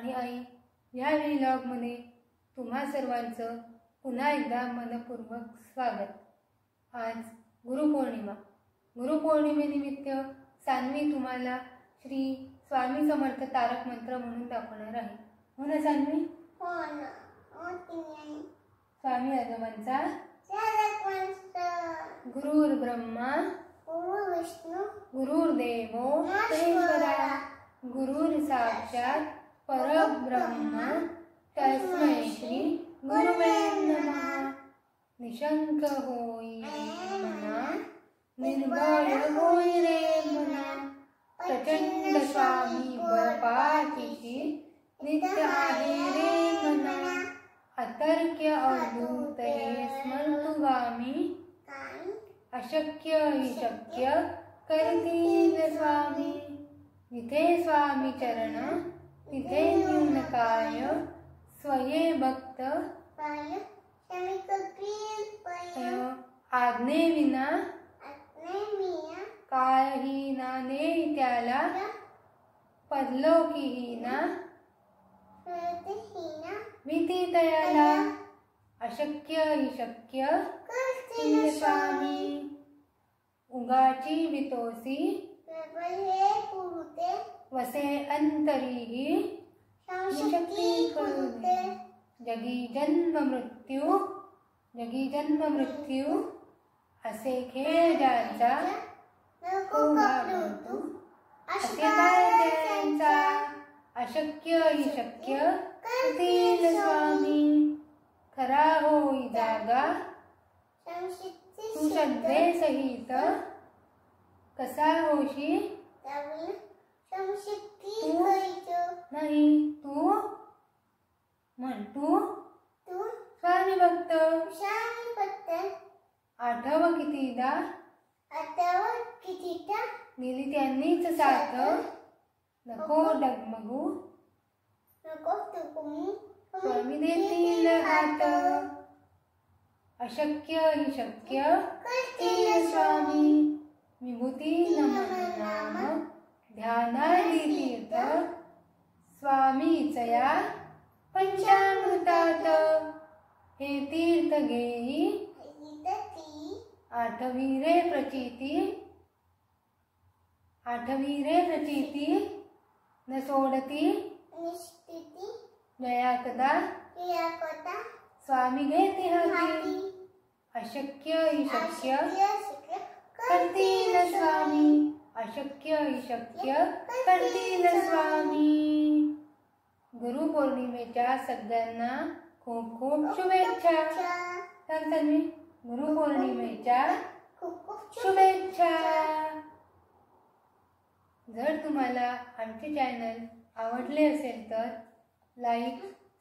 आणि आई या व्लॉगमध्ये तुम्हा सर्वांचं पुन्हा एकदा मनपूर्वक स्वागत। आज गुरुपौर्णिमा। गुरुपौर्णिमेनिमित्त सान्वी तुम्हाला श्री स्वामी समर्थ तारक मंत्र म्हणून दाखवणार आहे। हो ना सान्वी? हो ना। स्वामी आजोबांचा तारक मंत्र। गुरुर् ब्रह्मा गुरु विष्णू गुरुर्देवो महेश्वरा गुरुर् साक्षात परब्रह्म तस्मै श्री गुरुवे नमः। निशंक होई मना निर्भय होई रे मना प्रचंड स्वामी बळपाठीशी नित्य आहे रे मना। अतर्क्य अवधूत हे स्मर्तुगामी अशक्य हि शक्य करतील स्वामी। जिथे स्वामी चरण तिथे न्यून काय स्वये भक्त आज्ञे विना काही नाने त्याला परलोकीही ना भीती तयाला। अशक्य हि शक्य करतील स्वामी। उगाची वितोसी वसे अंतरीही शक्ती करुते। जगी जन्म मृत्यू असे खेळ ज्यांचा नको घाबरू असे काय त्यांचा। अशक्य हि शक्य करतील स्वामी। खरा होई जागा तू श्रद्धे सहित कसा होशी तू नाही तू म्हण तू स्वामी भक्त। आठव कितीदा दिली त्यांनीच साथ नको डगमगू स्वामी देतील हात। अशक्य हि शक्य करतील स्वामी। विभूती नमन नाम ध्यानादी तीर्थ स्वामीचया पंचामृतात। हे तीर्थ घेई आठवी रे प्रचिती न सोडती जया कदा स्वामी घेते हाती। अशक्य हि शक्य करतील स्वामी। अशक्य हि शक्य करतील स्वामी। गुरुपौर्णिमेच्या सगळ्यांना खूप खूप शुभेच्छा। तर तुम्ही गुरुपौर्णिमेच्या शुभेच्छा। जर तुम्हाला आमचे चॅनल आवडले असेल तर लाईक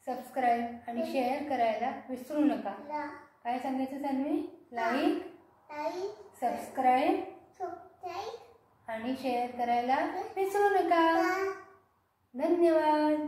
सबस्क्राईब आणि शेअर करायला विसरू नका। काय सांगायचं सान्वी? लाईक सबस्क्राईब आणि शेअर करायला विसरू नका। धन्यवाद।